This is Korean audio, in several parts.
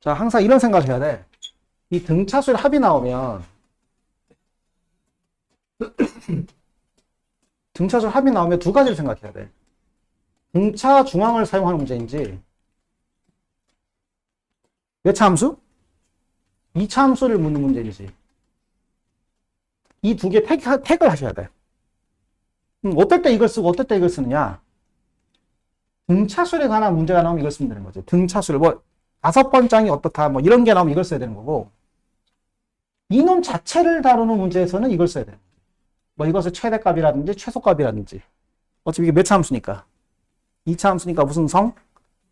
자, 항상 이런 생각을 해야 돼. 이 등차수의 합이 나오면 등차수 합이 나오면 두 가지를 생각해야 돼. 등차 중앙을 사용하는 문제인지 몇 차 함수? 2차 함수를 묻는 문제인지 이 두 개 택을 하셔야 돼. 어떨 때 이걸 쓰고 어떨 때 이걸 쓰느냐. 등차수에 관한 문제가 나오면 이걸 쓰면 되는 거지. 등차수를 뭐 5번장이 어떻다 뭐 이런 게 나오면 이걸 써야 되는 거고 이놈 자체를 다루는 문제에서는 이걸 써야 돼요. 뭐 이것을 최대값이라든지 최소값이라든지 어차피 이게 몇 차 함수니까 2차 함수니까 무슨 성?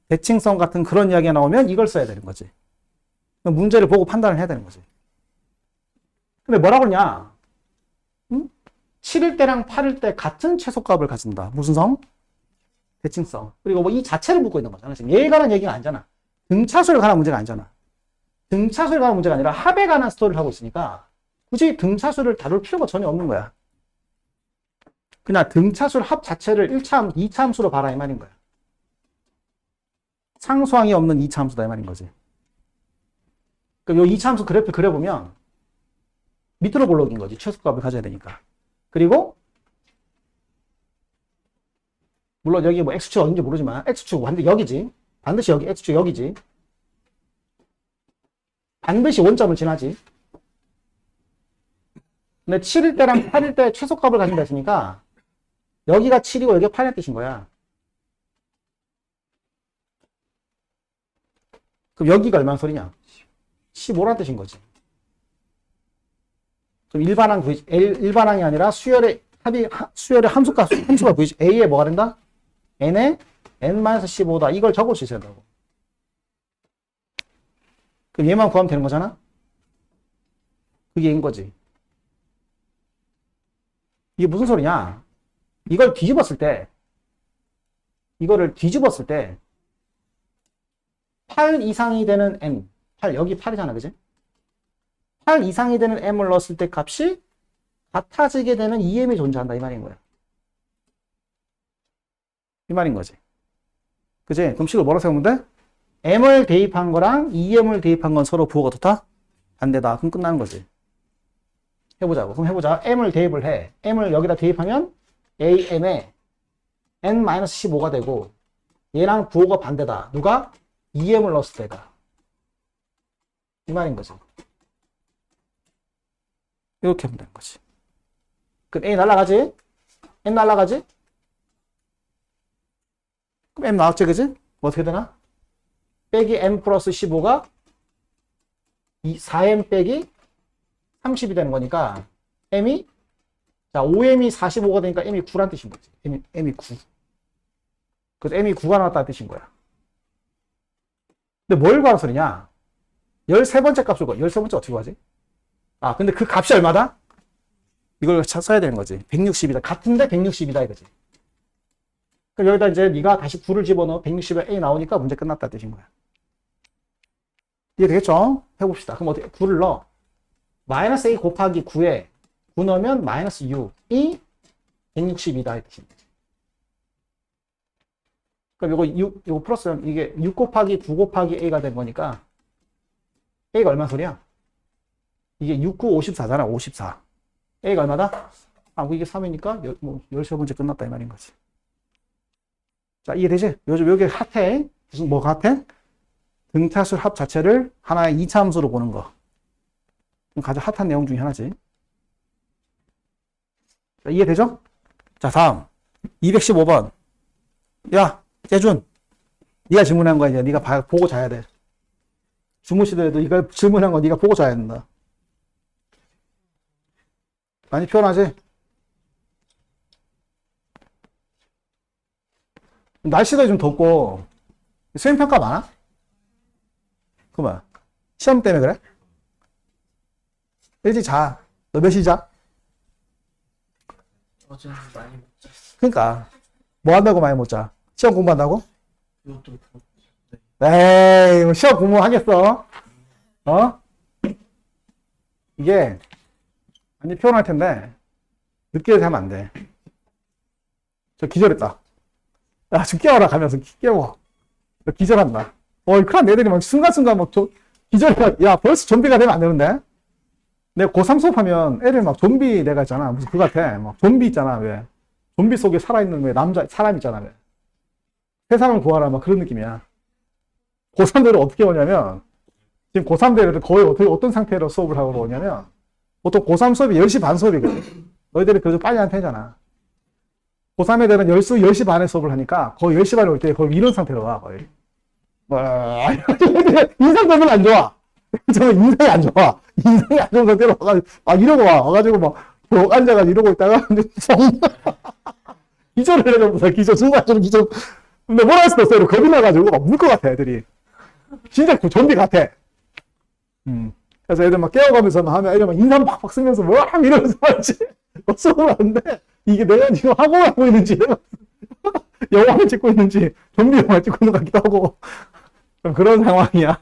대칭성 같은 그런 이야기가 나오면 이걸 써야 되는 거지. 문제를 보고 판단을 해야 되는 거지. 근데 뭐라 그러냐? 7일 때랑 8일 때 같은 최소값을 가진다. 무슨 성? 대칭성. 그리고 뭐 이 자체를 묻고 있는 거잖아. 지금 얘에 관한 얘기가 아니잖아. 등차수에 관한 문제가 아니잖아. 등차수에 관한 문제가 아니라 합에 관한 스토리를 하고 있으니까 굳이 등차수를 다룰 필요가 전혀 없는 거야. 그냥 등차수 합 자체를 1차, 2차 함수로 봐라 이 말인 거야. 상수항이 없는 2차 함수다 이 말인 거지. 그럼 요 2차 함수 그래프 그려보면 밑으로 볼록인 거지. 최소값을 가져야 되니까. 그리고 물론 여기 뭐 x축 어딘지 모르지만 x축 반드시 여기지. 반드시 여기 x축 여기지. 반드시 원점을 지나지. 근데 7일 때랑 8일 때 최소값을 가진다 했으니까 여기가 7이고 여기가 8의 뜻인 거야. 그럼 여기가 얼마나 소리냐? 15라는 뜻인 거지. 그럼 일반항 구이지. 일반항이 아니라 수열의 함수가 구이지. A에 뭐가 된다? N에 N-15다. 이걸 적을 수 있어야 된다고. 그럼 얘만 구하면 되는 거잖아? 그게 인 거지. 이게 무슨 소리냐? 이거를 뒤집었을 때 8 이상이 되는 M, 8, 여기 8이잖아, 그지? 8 이상이 되는 M을 넣었을 때 값이 같아지게 되는 EM이 존재한다, 이 말인 거야. 이 말인 거지. 그지? 그럼 식을 뭐라고 생각하면 돼? M을 대입한 거랑 EM을 대입한 건 서로 부호가 어떻다? 반대다. 그럼 끝나는 거지. 해보자고. 그럼 해보자. M을 대입을 해. M을 여기다 대입하면 AM에 N-15가 되고 얘랑 부호가 반대다. 누가? EM을 넣었을 때가. 이 말인 거지. 이렇게 하면 되는 거지. 그럼 A 날라가지? N 날라가지? 그럼 M 나왔지, 그지? 어떻게 되나? 빼기 M 플러스 15가 4M 빼기 30이 되는 거니까 M이 자 5M이 45가 되니까 M이 9란 뜻인 거지. M이 9. 그래서 M이 9가 나왔다는 뜻인 거야. 근데 뭘 구하는 소리냐? 13번째 값을 구하. 13번째 어떻게 구하지? 아, 근데 그 값이 얼마다? 이걸 써야 되는 거지. 160이다. 같은데 160이다 이거지. 그럼 여기다 이제 네가 다시 9를 집어넣어 160에 A 나오니까 문제 끝났다 뜻인 거야. 이해되겠죠? 해봅시다. 그럼 어떻게 9를 넣어? 마이너스 A 곱하기 9에 9 넣으면 마이너스 6이 160이다 이 뜻입니다. 그럼 이거 플러스는 이게 6 곱하기 9 곱하기 A가 된 거니까 A가 얼마 소리야? 이게 6, 9, 54잖아. 54. A가 얼마다? 아, 이게 3이니까 13번째 끝났다 이 말인 거지. 자, 이해되지? 요즘 여기 핫해. 무슨 뭐가 핫해? 등차수 합 자체를 하나의 2차 함수로 보는 거. 가장 핫한 내용 중에 하나지. 자, 이해되죠? 자, 다음 215번. 야, 재준, 네가 질문한 거야. 이제 네가 보고 자야 돼. 주무시더라도 이걸 질문한 거 네가 보고 자야 된다. 많이 피곤하지? 날씨도 좀 덥고 수행평가 많아? 그만 시험 때문에 그래? 일찍 자. 너 몇 시 자? 어제는 많이 못 잤어. 그러니까 뭐 한다고 많이 못 자? 시험 공부한다고? 이것도 에이, 시험 공부하겠어? 어? 이게 많이 피곤할 텐데 늦게 자면 안 돼. 저 기절했다. 야, 좀 깨워라 가면서 깨워. 너 기절한다. 큰일 난 애들이 막 순간순간 막 기절해가, 야, 벌써 좀비가 되면 안 되는데? 내가 고3 수업하면 애들 막 좀비 내가 있잖아. 무슨 그거 같아. 막 좀비 있잖아, 왜. 좀비 속에 살아있는 왜 사람 있잖아, 왜. 세상을 구하라, 막 그런 느낌이야. 고3들은 어떻게 오냐면, 지금 고3들은 거의 어떤 상태로 수업을 하고 오냐면, 보통 고3 수업이 10시 반 수업이거든. 너희들이 그래도 빨리 한 편이잖아. 고3 애들은 10시 반에 수업을 하니까, 거의 10시 반에 올 때 거의 이런 상태로 와, 거의. 인상 별로 안 좋아. 저는 인상이 안 좋아. 인상이 안 좋은 상태로 와가지고, 이러고 와. 와가지고 막, 앉아가지고 이러고 있다가, 기절을 해가지고, 순간적으로 기절. 근데 뭘 할 수도 없어요. 겁이 나가지고 막 울 것 같아, 애들이. 진짜 그 좀비 같아. 그래서 애들 막 깨워가면서 막 하면 애들 막 인상 팍팍 쓰면서 뭐 이러면서 말이지. 수업을 하는데, 이게 내가 지금 학원을 하고 있는지, 내가 영화를 찍고 있는지, 좀비 영화를 찍고 있는 것 같기도 하고. 그런 상황이야.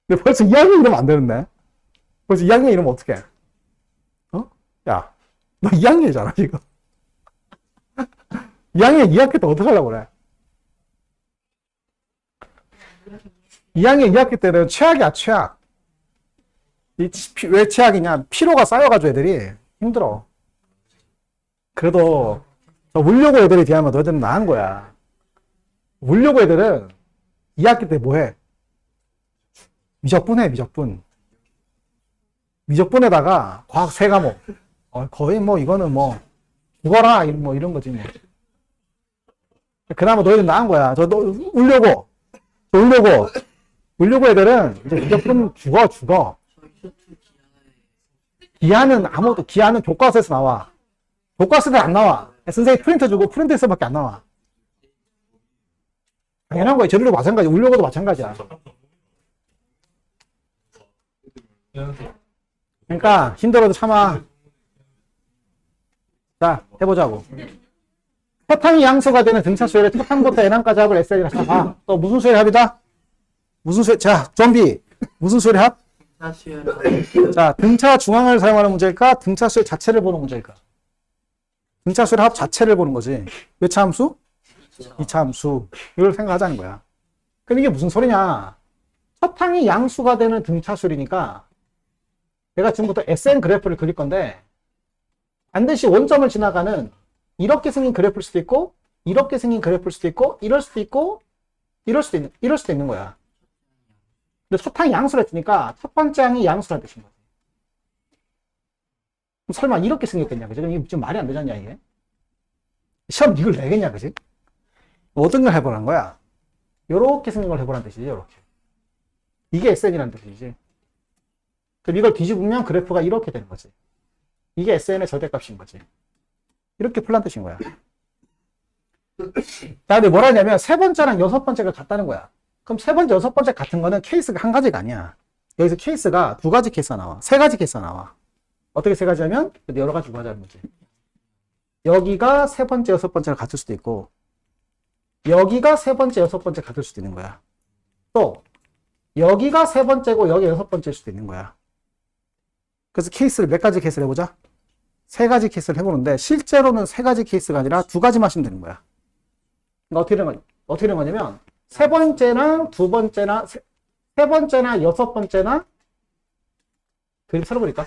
근데 벌써 2학년 이러면 안 되는데? 벌써 2학년 이러면 어떡해? 어? 야, 너 2학년이잖아, 지금. 2학년 2학기 때 어떡하려고 그래? 2학년 2학기 때는 최악이야, 최악. 왜 최악이냐? 피로가 쌓여가지고 애들이 힘들어. 그래도, 저 울려고 애들에 비하면 너희들은 나은 거야. 울려고 애들은 2학기 때 뭐 해? 미적분 해, 미적분. 미적분에다가 과학 3과목. 거의 뭐, 이거는 뭐, 죽어라, 뭐, 이런 거지, 뭐. 그나마 너희들 나은 거야. 울려고 애들은 이제 미적분 죽어. 기하는 교과서에서 나와. 교과서는 안 나와. 선생님이 프린터 주고 프린터에서밖에 안 나와. 당연한 거야. 저들도 마찬가지. 울려고도 마찬가지야. 그러니까 힘들어도 참아. 자, 해보자고. 사탕이 양수가 되는 등차 수열의 사탕부터 N항까지 합을 SL이라 자, 또 무슨 수열의 합이다? 무슨 수열? 자, 좀비. 무슨 수열의 합? 자, 등차 중앙을 사용하는 문제일까? 등차 수열 자체를 보는 문제일까? 등차 수열의 합 자체를 보는 거지. 몇 차 함수? 2차 함수. 이걸 생각하자는 거야. 그럼 이게 무슨 소리냐? 사탕이 양수가 되는 등차 수열이니까 내가 지금부터 SN 그래프를 그릴 건데 반드시 원점을 지나가는 이렇게 생긴 그래프일 수도 있고 이렇게 생긴 그래프일 수도 있고 이럴 수도 있고 이럴 수도 있는 거야. 근데 사탕이 양수라 했으니까 첫 번째 항이 양수라는 뜻인 거지. 그럼 설마 이렇게 생겼겠냐, 그지? 이게 좀 말이 안 되잖냐, 이게? 시험 이걸 내겠냐, 그지? 어떤 걸 해보라는 거야? 요렇게 생긴 걸 해보라는 뜻이지, 요렇게. 이게 SN이라는 뜻이지. 그럼 이걸 뒤집으면 그래프가 이렇게 되는 거지. 이게 SN의 절대값인 거지. 이렇게 풀란 뜻인 거야. 자, 근데 뭐라 하냐면 세 번째랑 여섯 번째가 같다는 거야. 그럼 세 번째, 여섯 번째 같은 거는 케이스가 한 가지가 아니야. 여기서 케이스가 두 가지 케이스가 나와. 세 가지 케이스가 나와. 어떻게 세 가지냐면 여러 가지 구하자는 거지. 여기가 세 번째, 여섯 번째가 같을 수도 있고 여기가 세 번째, 여섯 번째 같을 수도 있는 거야. 또 여기가 세 번째고 여기 여섯 번째일 수도 있는 거야. 그래서 케이스를 몇 가지 케이스를 해보자. 세 가지 케이스를 해보는데 실제로는 세 가지 케이스가 아니라 두 가지만 하시면 되는 거야. 그러니까 어떻게 되는 거냐면 세 번째나 두 번째나 세 번째나 여섯 번째나 그림 틀어버릴까?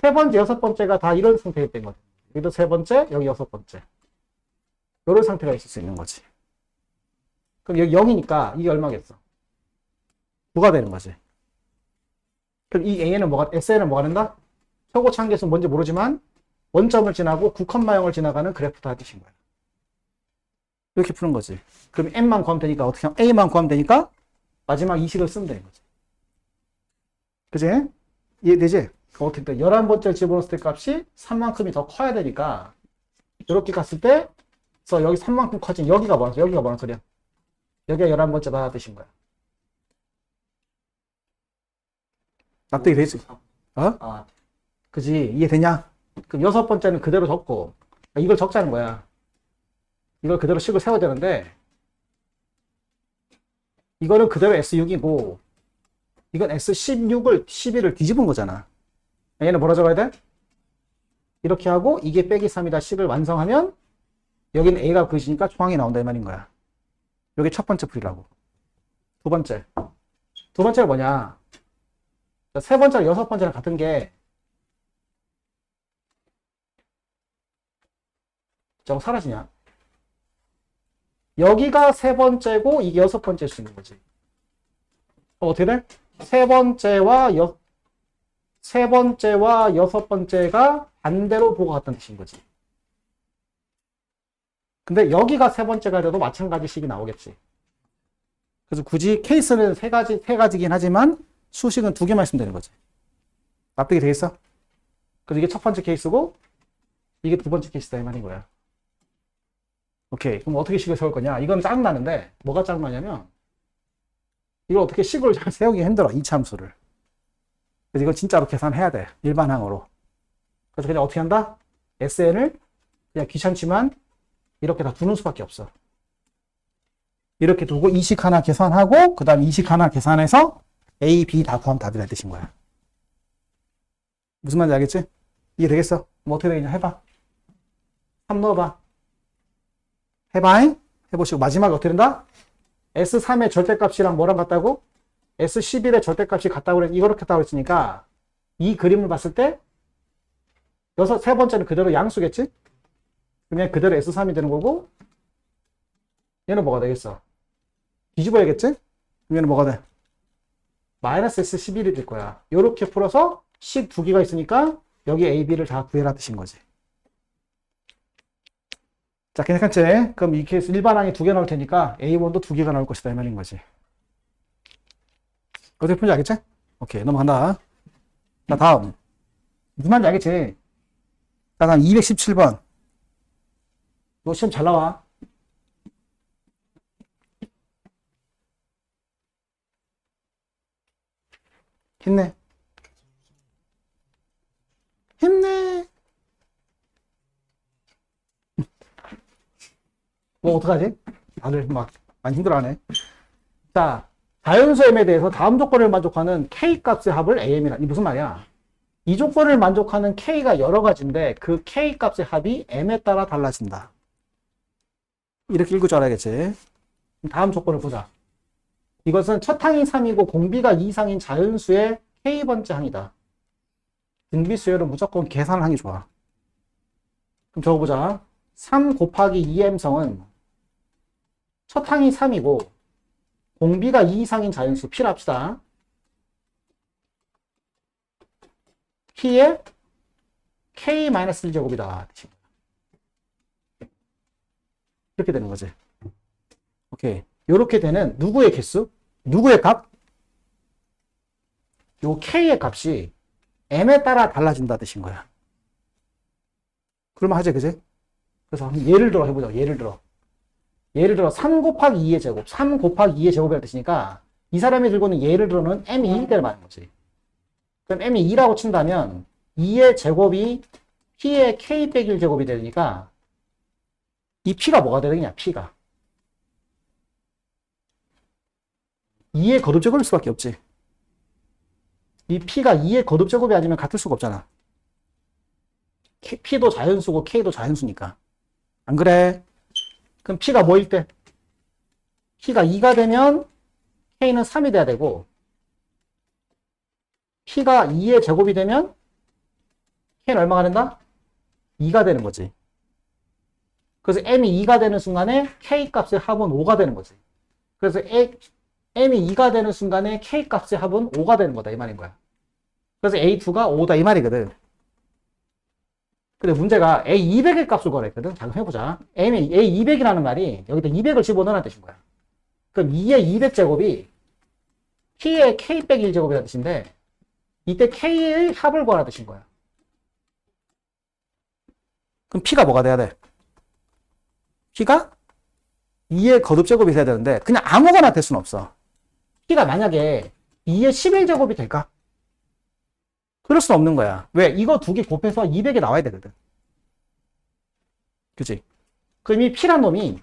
세 번째, 여섯 번째가 다 이런 상태가 된 거지. 여기도 세 번째, 여기 여섯 번째. 이런 상태가 있을 수 있는 거지. 그럼 여기 0이니까 이게 얼마겠어? 9가 되는 거지. 그럼 이 A는 SN은 뭐가 된다? 최고치 한계수는 뭔지 모르지만 원점을 지나고 9,0을 지나가는 그래프다 뜻인 거야. 이렇게 푸는 거지. 그럼 N만 구하면 되니까 어떻게 하면 A만 구하면 되니까 마지막 이 식을 쓰면 되는 거지. 그지? 이해되지? 어떻게 돼? 11번째를 집어넣었을 때 값이 3만큼이 더 커야 되니까 이렇게 갔을 때 그래서 여기 3만큼 커진 여기가 뭐란 소리야? 여기가 11번째다 뜻인 거야. 납득이 되지? 어? 그지? 이해되냐? 그럼 여섯 번째는 그대로 적고 이걸 적자는 거야. 이걸 그대로 식을 세워야 되는데 이거는 그대로 S6이고 이건 S16을 11을 뒤집은 거잖아. 얘는 뭐라 적어야 돼? 이렇게 하고 이게 빼기 3이다 식을 완성하면 여기는 A가 그것이니까 초항이 나온다 이 말인 거야. 이게 첫 번째 풀이라고. 두 번째. 두 번째가 뭐냐? 자, 세 번째랑 여섯 번째랑 같은 게 저거 사라지냐? 여기가 세 번째고 이게 여섯 번째일 수 있는 거지. 어떻게 돼? 세 번째와 여섯 번째가 반대로 보고 같다는 뜻인 거지. 근데 여기가 세 번째가 돼도 마찬가지 식이 나오겠지. 그래서 굳이 케이스는 세 가지긴 하지만 수식은 두 개만 있으면 되는 거지. 납득이 되겠어? 그래서 이게 첫 번째 케이스고 이게 두 번째 케이스다 이 말인 거야. 오케이. 그럼 어떻게 식을 세울 거냐? 이건 짜증나는데 뭐가 짜증나냐면 이걸 어떻게 식을 잘 세우기 힘들어. 이 참수를. 그래서 이걸 진짜로 계산해야 돼. 일반항으로. 그래서 그냥 어떻게 한다? SN을 그냥 귀찮지만 이렇게 다 두는 수밖에 없어. 이렇게 두고 이식 하나 계산하고 그 다음 이식 하나 계산해서 A, B 다 구하면 답이 될 뜻인 거야. 무슨 말인지 알겠지? 이해되겠어? 뭐 어떻게 되겠냐? 해봐. 3 넣어봐. 해봐잉? 해보시고 마지막에 어떻게 된다? S3의 절대값이랑 뭐랑 같다고? S11의 절대값이 같다고 그랬, 이렇게 했다고 그랬으니까 이 그림을 봤을 때 세 번째는 그대로 양수겠지? 그러면 그대로 S3이 되는 거고 얘는 뭐가 되겠어? 뒤집어야겠지? 그럼 얘는 뭐가 돼? 마이너스 S11이 될 거야. 요렇게 풀어서 식 두 개가 있으니까 여기 A, B를 다 구해라 뜻인 거지. 자, 괜찮지? 그럼 이 케이스 일반항이 두 개 나올 테니까 A1도 두 개가 나올 것이다 이 말인 거지. 어떻게 푸는지 알겠지? 오케이, 넘어간다. 나 다음. 무슨 말인지 알겠지? 자, 다음 217번. 이거 시험 잘 나와. 힘내. 힘내. 뭐 어떡하지? 다들 막 많이 힘들어하네. 자, 자연수 M에 대해서 다음 조건을 만족하는 K 값의 합을 AM이라. 이 무슨 말이야? 이 조건을 만족하는 K가 여러 가지인데 그 K 값의 합이 M에 따라 달라진다. 이렇게 읽을 줄 알아야겠지. 다음 조건을 보자. 이것은 첫 항이 3이고 공비가 2 이상인 자연수의 K번째 항이다. 등비수열은 무조건 계산을 하는 게 좋아. 그럼 적어보자. 3 곱하기 2M성은 첫 항이 3이고 공비가 2 이상인 자연수 P라 합시다. P의 K-1제곱이다. 이렇게 되는 거지. 오케이. 이렇게 되는 누구의 개수? 누구의 값? 요 K의 값이 M에 따라 달라진다 뜻인 거야. 그러면 하지, 그지? 그래서 예를 들어 해보자. 예를 들어 3 곱하기 2의 제곱, 3 곱하기 2의 제곱이라는 뜻이니까 이 사람이 들고 있는 예를 들어는 M이 2일 때를 말하는 거지. 그럼 M이 2라고 친다면 2의 제곱이 P의 K 빼기 1 제곱이 되니까 이 P가 뭐가 되느냐, P가. 2의 거듭제곱일 수밖에 없지. 이 P가 2의 거듭제곱이 아니면 같을 수가 없잖아. P도 자연수고 K도 자연수니까. 안 그래? 그럼 P가 뭐일 때? P가 2가 되면 K는 3이 돼야 되고 P가 2의 제곱이 되면 K는 얼마가 된다? 2가 되는 거지. 그래서 M이 2가 되는 순간에 K 값의 합은 5가 되는 거지. 그래서 M이 2가 되는 순간에 K 값의 합은 5가 되는 거다 이 말인 거야. 그래서 A2가 5다 이 말이거든. 근데 문제가 A200의 값을 구하랬거든. 자, 해보자. A200이라는 말이 여기다 200을 집어넣으라는 뜻인 거야. 그럼 2의 200제곱이 P의 K 빼기 1제곱이라는 뜻인데 이때 K의 합을 구하라는 뜻인 거야. 그럼 P가 뭐가 돼야 돼? P가 2의 거듭제곱이 돼야 되는데 그냥 아무거나 될 수는 없어. P가 만약에 2의 11제곱이 될까? 그럴 수 없는 거야. 왜? 이거 두 개 곱해서 200이 나와야 되거든. 그치? 그럼 이 P란 놈이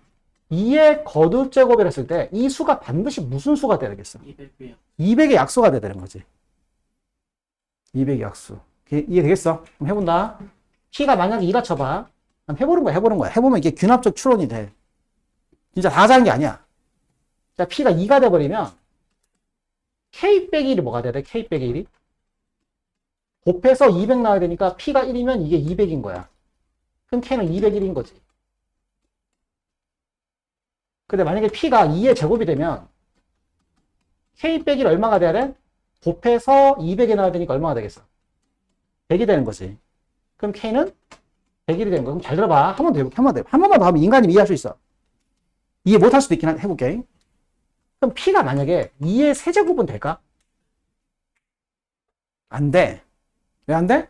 2의 거듭제곱이라 했을 때 이 수가 반드시 무슨 수가 돼야 되겠어? 200이요. 200의 약수가 돼야 되는 거지. 200의 약수. 이해되겠어? 그럼 해본다. P가 만약에 2라 쳐봐. 해보는 거야. 해보면 이게 균합적 추론이 돼. 진짜 다 자는 게 아니야. 자, P가 2가 돼버리면 K 빼기 1이 뭐가 돼야 돼? K 빼기 1이? 곱해서 200 나와야 되니까 P가 1이면 이게 200인 거야. 그럼 K는 201인 거지. 근데 만약에 P가 2의 제곱이 되면 K 빼기 1 얼마가 돼야 돼? 곱해서 200에 나와야 되니까 얼마가 되겠어? 100이 되는 거지. 그럼 K는 100일이 되는 거야. 그럼 잘 들어봐. 한 번 더 해볼게. 한 번만 더 하면 인간이 이해할 수 있어. 이해 못 할 수도 있긴 한데 해볼게. 그럼 P가 만약에 2의 세제곱은 될까? 안 돼. 왜 안 돼?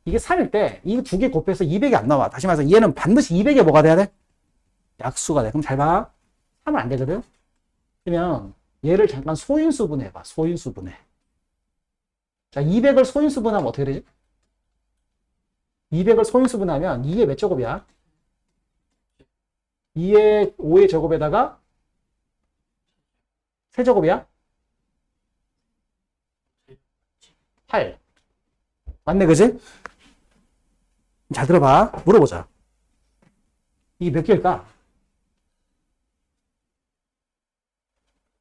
이게 3일 때 이 두 개 곱해서 200이 안 나와. 다시 말해서 얘는 반드시 200에 뭐가 돼야 돼? 약수가 돼. 그럼 잘 봐. 하면 안 되거든. 그러면 얘를 잠깐 소인수분해 해봐. 소인수분해. 자, 200을 소인수분하면 어떻게 되지? 200을 소인수분하면 2의 몇 제곱이야? 2의 5의 제곱에다가 세제곱이야? 8. 맞네, 그지? 잘 들어봐. 물어보자. 이게 몇 개일까?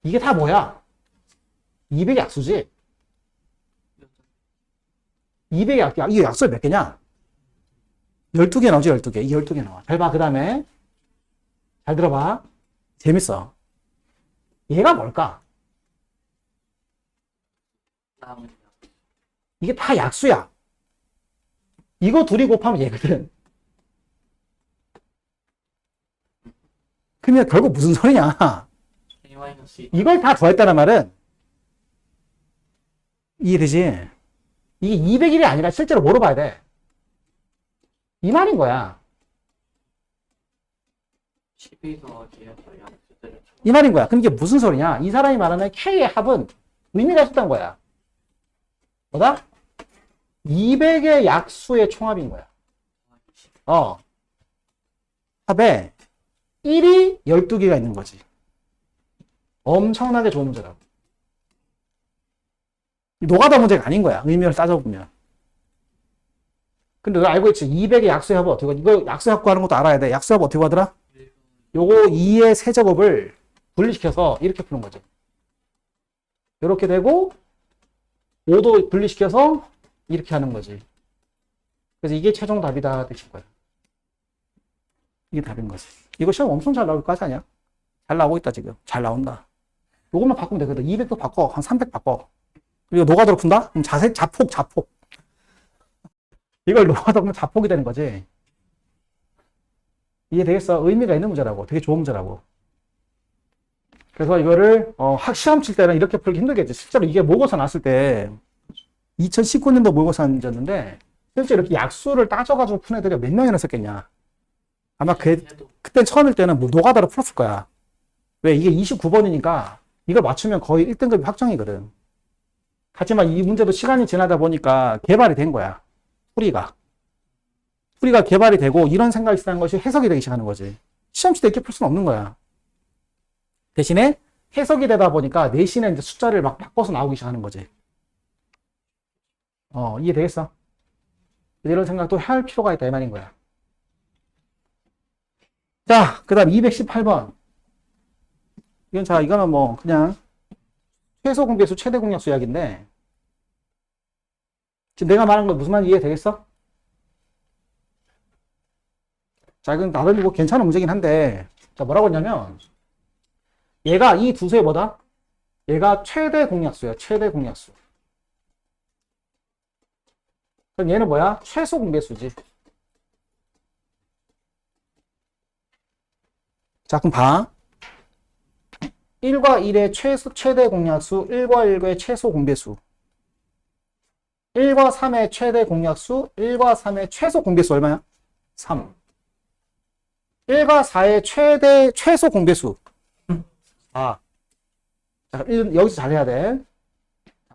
이게 다 뭐야? 200의 약수지? 200의 약수, 이게 약수가 몇 개냐? 12개 나오지, 12개. 이게 12개 나와. 잘 봐, 그 다음에. 잘 들어봐. 재밌어. 얘가 뭘까? 남은 이게 다 약수야. 이거 둘이 곱하면 얘거든. 그러면 결국 무슨 소리냐? A-2 이걸 다 더했다는 말은 이해되지? 이게 200일이 아니라 실제로 뭐로 봐야 돼? 이 말인 거야. 12 더하기에 양수들을 이 말인 거야. 그럼 이게 무슨 소리냐? 이 사람이 말하는 K의 합은 의미가 있었던 거야. 뭐다? 200의 약수의 총합인 거야. 합에 1이 12개가 있는 거지. 엄청나게 좋은 문제라고. 노가다 문제가 아닌 거야. 의미를 따져보면. 근데 너 알고 있지? 200의 약수의 합은 어떻게, 이거 약수의 합 구하는 것도 알아야 돼. 약수의 합 어떻게 구하더라? 요거 2의 세제곱을 분리시켜서 이렇게 푸는 거죠. 이렇게 되고 5도 분리시켜서 이렇게 하는 거지. 그래서 이게 최종 답이다 되실 거야. 이게 답인 거지. 이거 시험 엄청 잘 나올 거 아니야? 잘 나오고 있다 지금. 잘 나온다. 요것만 바꾸면 되거든. 200도 바꿔. 한 300 바꿔. 이거 노가다로 푼다? 그럼 자폭. 이걸 노가다 보면 자폭이 되는 거지. 이해되겠어? 의미가 있는 문제라고. 되게 좋은 문제라고. 그래서 이거를 시험 칠 때는 이렇게 풀기 힘들겠지. 실제로 이게 모의고사 나왔을 때 2019년도 모의고사 문제였는데 실제 이렇게 약수를 따져가지고 푼 애들이 몇 명이나 썼겠냐. 아마 그때 처음일 때는 뭐 노가다로 풀었을 거야. 왜? 이게 29번이니까 이걸 맞추면 거의 1등급이 확정이거든. 하지만 이 문제도 시간이 지나다 보니까 개발이 된 거야. 풀이가 개발이 되고 이런 생각이 있다는 것이 해석이 되기 시작하는 거지. 시험 칠 때 이렇게 풀 수는 없는 거야. 대신에 해석이 되다 보니까 내신에 이제 숫자를 막 바꿔서 나오기 시작하는 거지. 이해되겠어? 이런 생각도 할 필요가 있다 이 말인 거야. 자, 그 다음 218번. 이거는 뭐 그냥 최소 공배수 최대 공약수 이야기인데 지금 내가 말한 거 무슨 말인지 이해되겠어? 자, 이건 나름 뭐 괜찮은 문제긴 한데 자, 뭐라고 했냐면 얘가 이 두 수의 뭐다? 얘가 최대 공약수야. 최대 공약수. 그럼 얘는 뭐야? 최소 공배수지. 자, 그럼 봐. 1과 1의 최대 공약수, 1과 1의 최소 공배수. 1과 3의 최대 공약수, 1과 3의 최소 공배수 얼마야? 3. 1과 4의 최소 공배수. 4. 자, 여기서 잘해야 돼.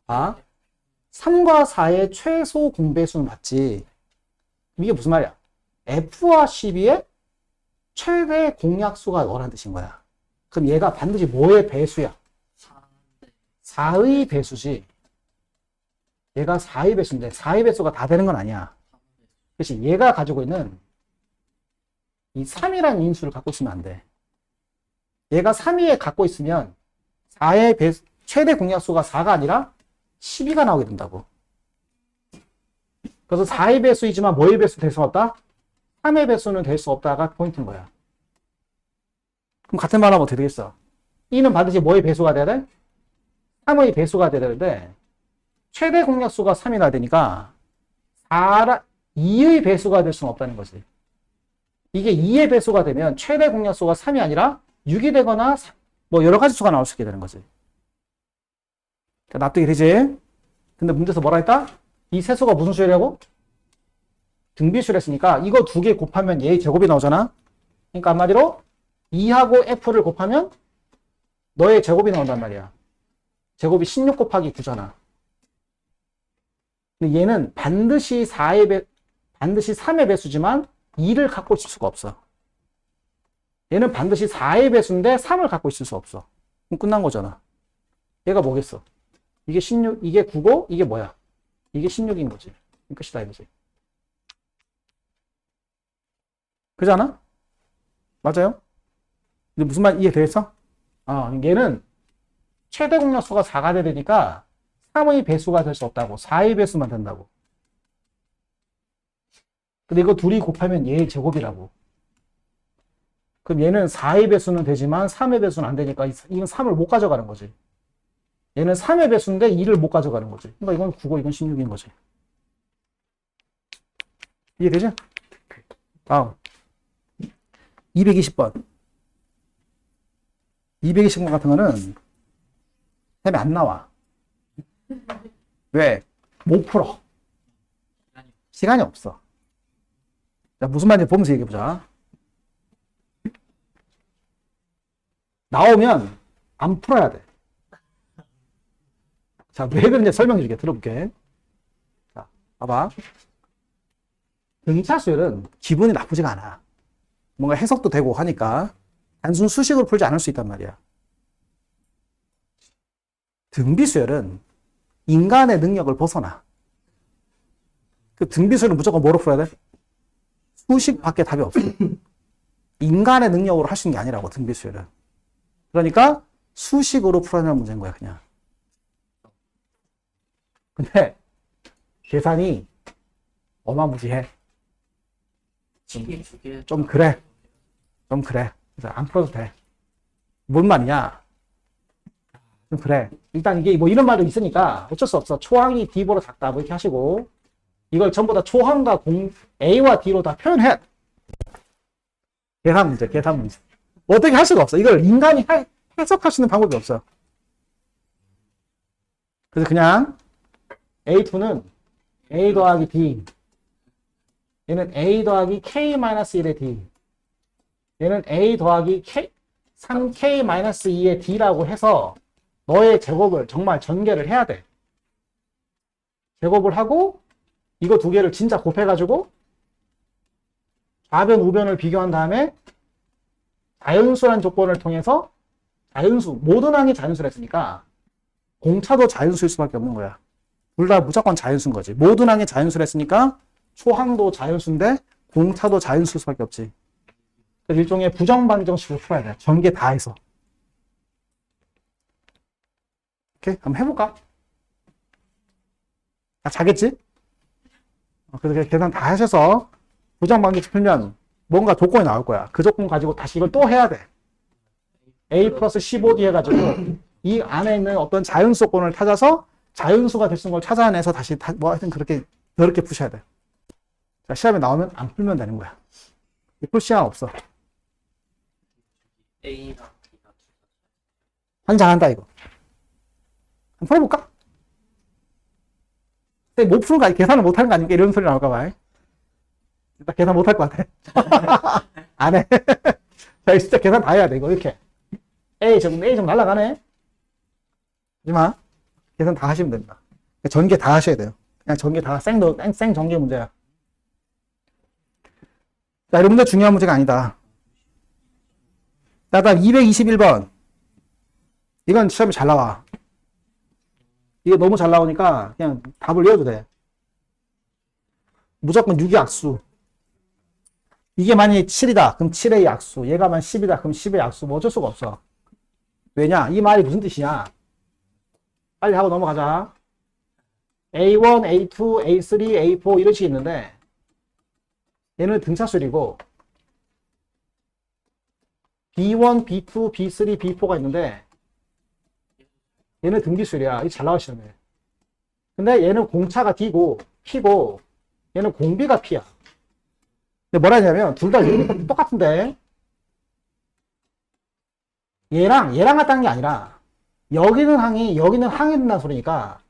봐. 3과 4의 최소 공배수는 맞지. 이게 무슨 말이야? F와 12의 최대 공약수가 너라는 뜻인 거야. 그럼 얘가 반드시 뭐의 배수야? 4의 배수지. 얘가 4의 배수인데 4의 배수가 다 되는 건 아니야. 그렇지. 얘가 가지고 있는 이 3이라는 인수를 갖고 있으면 안 돼. 얘가 3위에 갖고 있으면 4의 최대 공약수가 4가 아니라 12가 나오게 된다고. 그래서 4의 배수이지만 뭐의 배수 될 수 없다? 3의 배수는 될 수 없다가 포인트인 거야. 그럼 같은 말 하면 어떻게 되겠어? E는 반드시 뭐의 배수가 돼야 돼? 3의 배수가 돼야 되는데 최대 공약수가 3이 나야 되니까 2의 배수가 될 수는 없다는 거지. 이게 2의 배수가 되면 최대 공약수가 3이 아니라 6이 되거나 뭐 여러 가지 수가 나올 수 있게 되는 거지. 납득이 되지? 근데 문제에서 뭐라 했다? 이 세 수가 무슨 수열이라고? 등비수를 했으니까 이거 두 개 곱하면 얘의 제곱이 나오잖아? 그러니까 한마디로 2하고 F를 곱하면 너의 제곱이 나온단 말이야. 제곱이 16 곱하기 9잖아. 근데 얘는 반드시 3의 배수지만 2를 갖고 있을 수가 없어. 얘는 반드시 4의 배수인데 3을 갖고 있을 수 없어. 그럼 끝난 거잖아. 얘가 뭐겠어? 이게 16, 이게 9고 이게 뭐야? 이게 16인 거지. 끝이다 이거지. 그렇지 않아? 맞아요? 근데 무슨 말 이해되겠어? 얘는 최대 공약수가 4가 돼야 되니까 3의 배수가 될 수 없다고. 4의 배수만 된다고. 근데 이거 둘이 곱하면 얘의 제곱이라고. 그럼 얘는 4의 배수는 되지만 3의 배수는 안 되니까 이건 3을 못 가져가는 거지. 얘는 3의 배수인데 2를 못 가져가는 거지. 그러니까 이건 9고 이건 16인 거지. 이해되지? 다음 220번 220번 같은 거는 쌤이 안 나와. 왜? 못 풀어. 시간이 없어. 자, 무슨 말인지 보면서 얘기해보자. 나오면 안 풀어야 돼. 자, 왜 그런지 설명해줄게. 들어볼게. 자, 봐봐. 등차수열은 기분이 나쁘지가 않아. 뭔가 해석도 되고 하니까 단순 수식으로 풀지 않을 수 있단 말이야. 등비수열은 인간의 능력을 벗어나. 그 등비수열은 무조건 뭐로 풀어야 돼? 수식밖에 답이 없어. 인간의 능력으로 할 수 있는 게 아니라고, 등비수열은. 그러니까 수식으로 풀어내는 문제인 거야, 그냥. 근데 계산이 어마무지해. 좀 그래. 좀 그래. 그래서 안 풀어도 돼. 뭔 말이냐? 좀 그래. 일단 이게 뭐 이런 말도 있으니까 어쩔 수 없어. 초항이 D보다 작다. 뭐 이렇게 하시고. 이걸 전부 다 초항과 A와 D로 다 표현해. 계산 문제, 계산 문제. 어떻게 할 수가 없어. 이걸 인간이 해석할 수 있는 방법이 없어. 그래서 그냥 A2는 A 더하기 D. 얘는 A 더하기 K-1의 D. 얘는 A 더하기 3K-2의 D라고 해서 너의 제곱을 정말 전개를 해야 돼. 제곱을 하고 이거 두 개를 진짜 곱해가지고 좌변, 우변을 비교한 다음에 자연수란 조건을 통해서 자연수, 모든 항이 자연수를 했으니까 공차도 자연수일 수밖에 없는 거야. 둘 다 무조건 자연수인 거지. 모든 항이 자연수를 했으니까 초항도 자연수인데 공차도 자연수일 수밖에 없지. 그래서 일종의 부정방정식으로 풀어야 돼. 전개 다 해서. 오케이? 한번 해볼까? 자겠지? 그래서 계산 다 하셔서 부정방정식 풀면 뭔가 조건이 나올 거야. 그 조건 가지고 다시 이걸 또 해야 돼. A 플러스 15D 해가지고 이 안에 있는 어떤 자연수 조건을 찾아서 자연수가 될 수 있는 걸 찾아내서 다시 뭐 하여튼 그렇게 푸셔야 돼. 자, 시험에 나오면 안 풀면 되는 거야. 풀 시간 없어. A나 B가 환장한다 이거. 한번 풀어볼까? 근데 못 푸는 거 아니, 계산을 못하는 거 아닙니까? 이런 소리 나올까 봐. 일단 계산 못할 것 같아. 안 해. 자, 진짜 계산 다 해야 돼, 이거, 이렇게. A 좀 날라가네. 하지마. 계산 다 하시면 됩니다. 전개 다 하셔야 돼요. 그냥 전개 다 생 전개 문제야. 자, 이런 문제 중요한 문제가 아니다. 자, 다음 221번. 이건 시험에 잘 나와. 이게 너무 잘 나오니까 그냥 답을 외워도 돼. 무조건 6의 약수. 이게 만약에 7이다. 그럼 7의 약수. 얘가 만 10이다. 그럼 10의 약수. 뭐 어쩔 수가 없어. 왜냐? 이 말이 무슨 뜻이냐? 빨리 하고 넘어가자. A1, A2, A3, A4 이런 식이 있는데 얘는 등차수열이고 B1, B2, B3, B4가 있는데 얘는 등비수열이야. 이게 잘 나와 시험에. 근데 얘는 공차가 D고 P고 얘는 공비가 P야. 근데 뭐라 하냐면 둘 다 똑같은데 얘랑 같다는 게 아니라 여기는 항이 여기는 항이 된다는 소리니까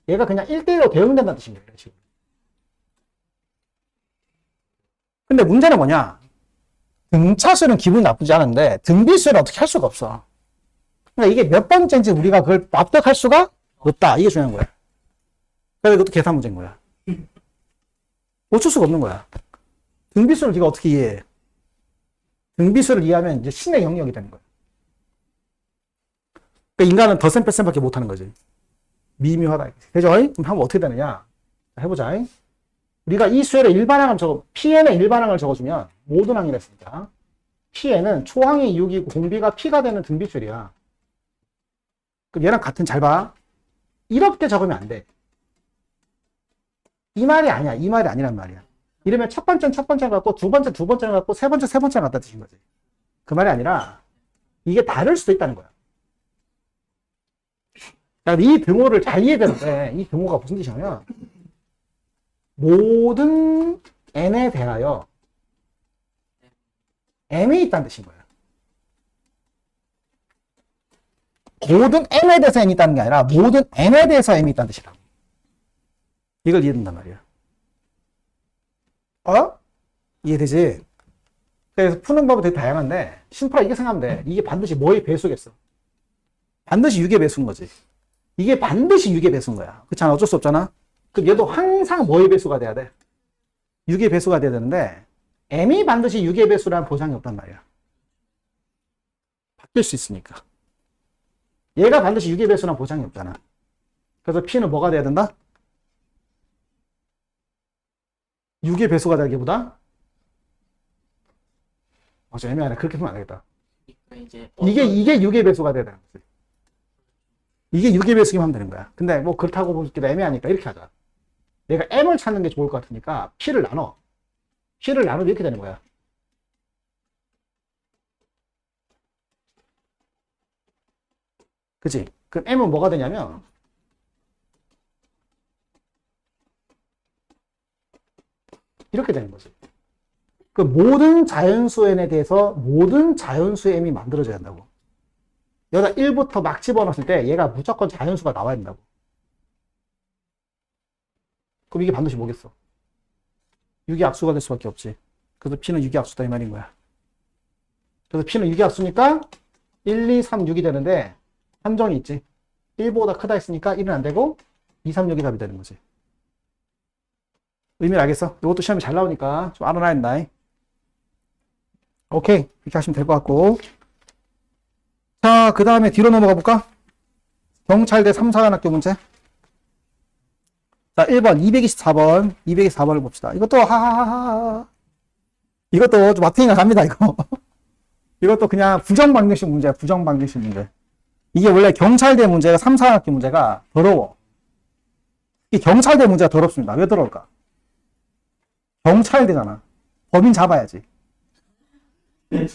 얘가 그냥 1대1로 대응된다는 뜻인 거예요. 지금. 근데 문제는 뭐냐? 등차수는 기분이 나쁘지 않은데 등비수는 어떻게 할 수가 없어. 그러니까 이게 몇 번째인지 우리가 그걸 납득할 수가 없다. 이게 중요한 거야. 그래서 이것도 계산 문제인 거야. 어쩔 수가 없는 거야. 등비수를 네가 어떻게 이해해? 등비수를 이해하면 이제 신의 영역이 되는 거야. 그러니까 인간은 덧셈 뺄셈밖에 못하는 거지. 미묘하다. 그죠? 그럼 한번 어떻게 되느냐? 해보자. 우리가 이 수열의 일반항을 Pn의 일반항을 적어주면 모든 항이라 했으니까 Pn은 초항이 6이고 공비가 P가 되는 등비수열이야. 그럼 얘랑 같은 잘 봐. 이렇게 적으면 안 돼. 이 말이 아니야. 이 말이 아니란 말이야. 이러면 첫 번째는 첫 번째를 갖고 두 번째를 갖고 세 번째를 갖다 드신 거지. 그 말이 아니라 이게 다를 수도 있다는 거야. 이 등호를 잘 이해되는데 이 등호가 무슨 뜻이냐면 모든 n에 대하여 m이 있다는 뜻인 거야. 모든 m에 대해서 m이 있다는 게 아니라 모든 n에 대해서 m이 있다는 뜻이라고. 이걸 이해된단 말이야. 이해되지? 그래서 푸는 법은 되게 다양한데 심플하게 이게 생각하면 돼. 이게 반드시 뭐의 배수겠어? 반드시 6의 배수인 거지. 이게 반드시 6의 배수인 거야. 그렇잖아. 어쩔 수 없잖아. 그럼 얘도 항상 뭐의 배수가 돼야 돼? 6의 배수가 돼야 되는데 m이 반드시 6의 배수라는 보장이 없단 말이야. 바뀔 수 있으니까. 얘가 반드시 6의 배수라는 보장이 없잖아. 그래서 P는 뭐가 돼야 된다? 6의 배수가 되기보다 좀 애매하네. 그렇게 보면 안 되겠다. 이제 이게 6의 배수가 돼야 되는 거지. 이게 6의 배수기만 하면 되는 거야. 근데 뭐 그렇다고 보기도 애매하니까 이렇게 하자. 내가 m을 찾는 게 좋을 것 같으니까 p를 나눠. p를 나누면 이렇게 되는 거야. 그치? 그럼 m은 뭐가 되냐면 이렇게 되는 거지. 그 모든 자연수 n에 대해서 모든 자연수 m이 만들어져야 한다고. 여기다 1부터 막 집어넣었을 때 얘가 무조건 자연수가 나와야 된다고. 그럼 이게 반드시 뭐겠어? 6의 악수가 될 수밖에 없지. 그래서 P는 6의 악수다 이 말인 거야. 그래서 P는 6의 악수니까 1, 2, 3, 6이 되는데 함정이 있지. 1보다 크다 했으니까 1은 안 되고 2, 3, 6이 답이 되는 거지. 의미를 알겠어? 이것도 시험에 잘 나오니까 좀 알아놔야 된다. 오케이. 이렇게 하시면 될 것 같고. 자, 그 다음에 뒤로 넘어가 볼까? 경찰대 3, 4학교 문제. 자, 1번, 224번. 224번을 봅시다. 이것도, 이것도 좀 마트인가 갑니다, 이거. 이것도 그냥 부정방정식 문제야, 부정방정식 문제. 이게 원래 경찰대 문제가 3, 4학교 문제가 더러워. 이 경찰대 문제가 더럽습니다. 왜 더러울까? 경찰대잖아. 범인 잡아야지.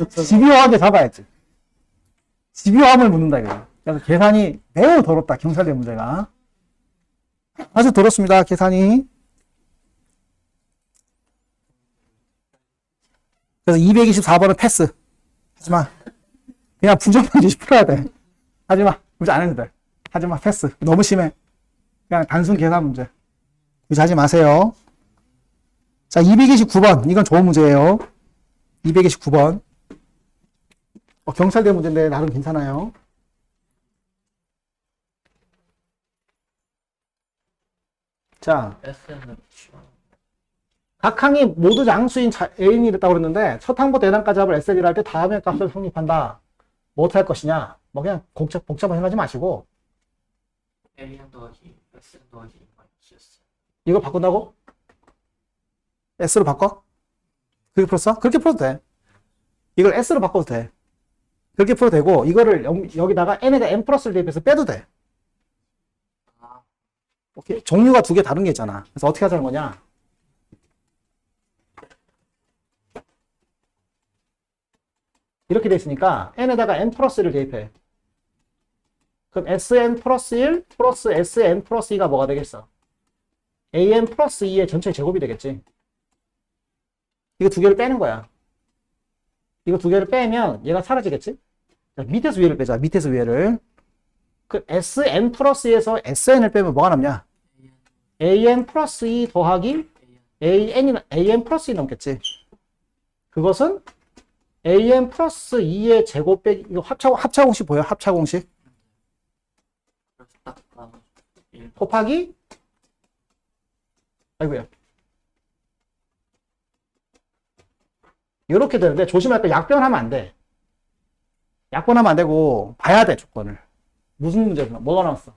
집요하게 잡아야지. 집요함을 묻는다, 이거. 그래서 계산이 매우 더럽다, 경찰대 문제가. 아주 더럽습니다, 계산이. 그래서 224번은 패스. 하지마. 그냥 부정방정식 풀어야 돼. 하지마. 문제 안 해도 돼. 하지마, 패스. 너무 심해. 그냥 단순 계산 문제. 굳이 하지 마세요. 자, 229번. 이건 좋은 문제예요. 229번. 경찰대 문제인데 나름 괜찮아요. 자, S는 각 항이 모두 양수인 A인이 됐다고 그랬는데 첫 항부터 N항까지 합을 SL이라 할 때 다음의 값을 성립한다. 뭐 어떻게 할 것이냐? 뭐 그냥 복잡하게 생각하지 마시고 A는 더하기 S는 더하기 마이너스 S. 이걸 바꾼다고? S로 바꿔? 그렇게 풀었어? 그렇게 풀어도 돼. 이걸 S로 바꿔도 돼. 그렇게 풀어도 되고 이거를 여기다가 N에다 N 플러스를 대입해서 빼도 돼. 오케이. 종류가 두 개 다른 게 있잖아. 그래서 어떻게 하자는 거냐? 이렇게 돼 있으니까 n에다가 n 플러스 1을 대입해. 그럼 sn 플러스 1 플러스 sn 플러스 2가 뭐가 되겠어? an 플러스 2의 전체 제곱이 되겠지. 이거 두 개를 빼는 거야. 이거 두 개를 빼면 얘가 사라지겠지? 자, 밑에서 위를 빼자. 밑에서 위를. 그 sn 플러스 2에서 sn을 빼면 뭐가 남냐? an 플러스 2 더하기 an 플러스 2 남겠지. 그것은 an 플러스 2의 제곱 빼기, 이거 합차 공식 보여? 합차 공식. 그래서 딱 나눠 1 곱하기, 아이고야. 이렇게 되는데 조심할 거 약변하면 안 돼. 약변하면 안 되고 봐야 돼, 조건을. 무슨 문제구나. 뭐가 나왔어?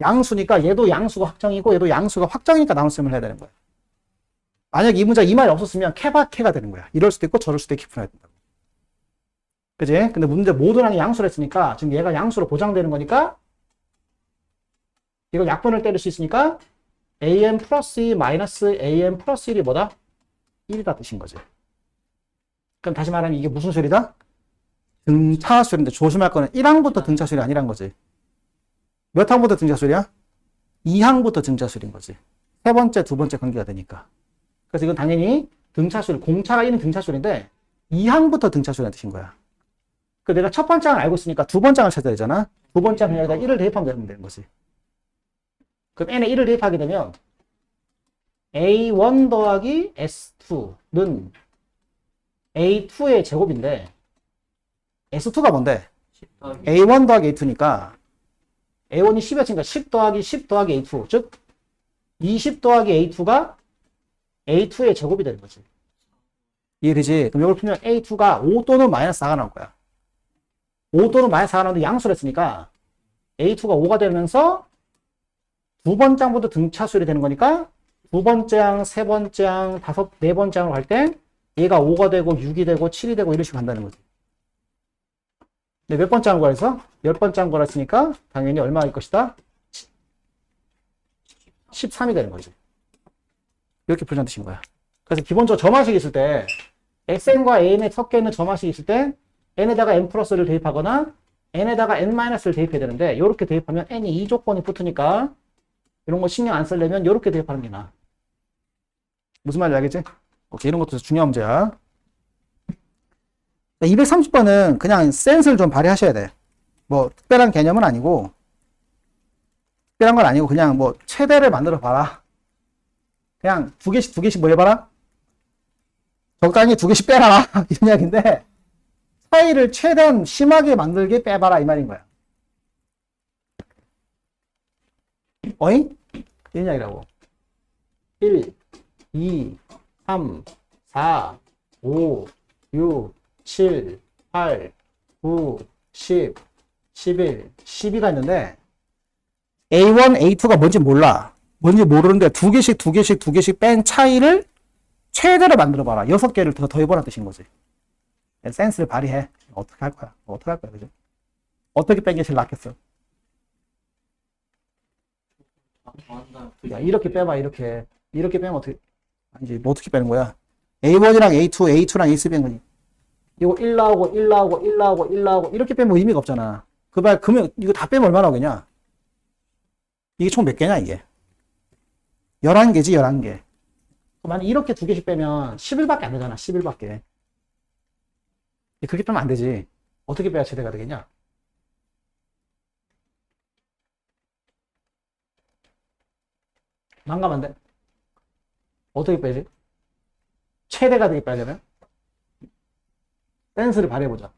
양수니까 얘도 양수가 확정이고 얘도 양수가 확정이니까 나눗셈을 해야 되는 거야. 만약 이 문제 이 말이 없었으면 케바케가 되는 거야. 이럴 수도 있고 저럴 수도 있게 풀어야 된다고. 그지? 근데 문제 모두랑이 양수를 했으니까 지금 얘가 양수로 보장되는 거니까 이걸 약분을 때릴 수 있으니까 an 플러스 2 마이너스 an 플러스 1이 뭐다? 1이다 뜻인 거지. 그럼 다시 말하면 이게 무슨 수열이다? 등차수열인데 조심할 거는 1항부터 등차수열이 아니란 거지. 몇 항부터 등차수열이야? 2항부터 등차수열인 거지. 세 번째, 두 번째 관계가 되니까. 그래서 이건 당연히 등차수열, 공차가 있는 등차수열인데 2항부터 등차수열이라는 뜻인 거야. 그 내가 첫 번째 항을 알고 있으니까 두 번째 항을 찾아야 되잖아. 두 번째 항을 여기다 1을 대입하면 되는 거지. 그럼 n에 1을 대입하게 되면 a1 더하기 s2는 a2의 제곱인데 s2가 뭔데? 10 더하기 a1 더하기 a2니까 a1이 10이었으니까 10 더하기 10 더하기 a2 즉 20 더하기 a2가 a2의 제곱이 되는 거지. 이해되지? 그럼 이걸 풀면 a2가 5 또는 마이너스 4가 나올 거야. 5 또는 마이너스 4가 나오는데 양수를 했으니까 a2가 5가 되면서 두 번째 항부터 등차수열이 되는 거니까 두 번째 항, 세 번째 항, 네 번째 항으로 갈 때 얘가 5가 되고 6이 되고 7이 되고 이런 식으로 간다는 거지. 근데 몇 번째 항 거라서? 10번째 항 거라으니까 당연히 얼마일 것이다? 13이 되는 거지. 이렇게 풀자는 뜻인 거야. 그래서 기본적으로 점화식이 있을 때 xn과 an에 섞여 있는 점화식이 있을 때 n에다가 n 플러스를 대입하거나 n에다가 n 마이너스를 대입해야 되는데 이렇게 대입하면 n이 이 조건이 붙으니까 이런 거 신경 안 쓰려면 이렇게 대입하는 게 나아. 무슨 말인지 알겠지? 오케이, 이런 것도 중요한 문제야. 230번은 그냥 센스를 좀 발휘하셔야 돼. 뭐 특별한 개념은 아니고 특별한 건 아니고 그냥 뭐 최대를 만들어 봐라. 그냥 두 개씩 뭐 해봐라? 적당히 두 개씩 빼라. 이런 이야기인데 차이를 최대한 심하게 만들게 빼봐라 이 말인 거야. 어잉? 이런 이야기라고. 1, 2, 3, 4, 5, 6, 7, 8, 9, 10, 11, 12가 있는데 A1, A2가 뭔지 몰라. 뭔지 모르는데 두 개씩 뺀 차이를 최대로 만들어봐라. 6개를 더 더해보라는 뜻인 거지. 센스를 발휘해. 어떻게 할 거야? 그죠? 어떻게 뺀 게 제일 낫겠어? 더한다. 야, 이렇게 빼봐, 이렇게. 이렇게 빼면 어떻게, 아니지, 뭐 어떻게 빼는 거야? A1이랑 A2, A2랑 A3 빼는 거지. 이거 1 나오고, 1 나오고, 1 나오고, 1 나오고, 이렇게 빼면 의미가 없잖아. 그러면 이거 다 빼면 얼마 나오겠냐? 이게 총 몇 개냐, 이게? 11개지, 11개. 만약 이렇게 두 개씩 빼면 11밖에 안 되잖아, 11밖에. 그렇게 빼면 안 되지. 어떻게 빼야 최대가 되겠냐? 난감한 돼. 어떻게 빼지? 최대가 되게 빼려면? 센스를 발휘해보자.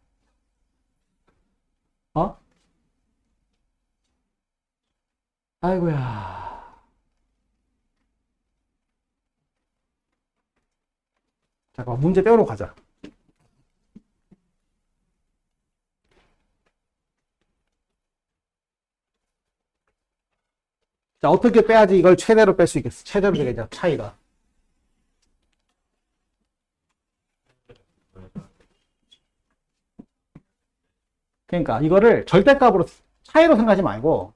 어? 아이고야. 잠깐만, 문제 빼오러 가자. 자, 어떻게 빼야지 이걸 최대로 뺄 수 있겠어? 최대로 되겠냐, 차이가. 그러니까 이거를 절대값으로 차이로 생각하지 말고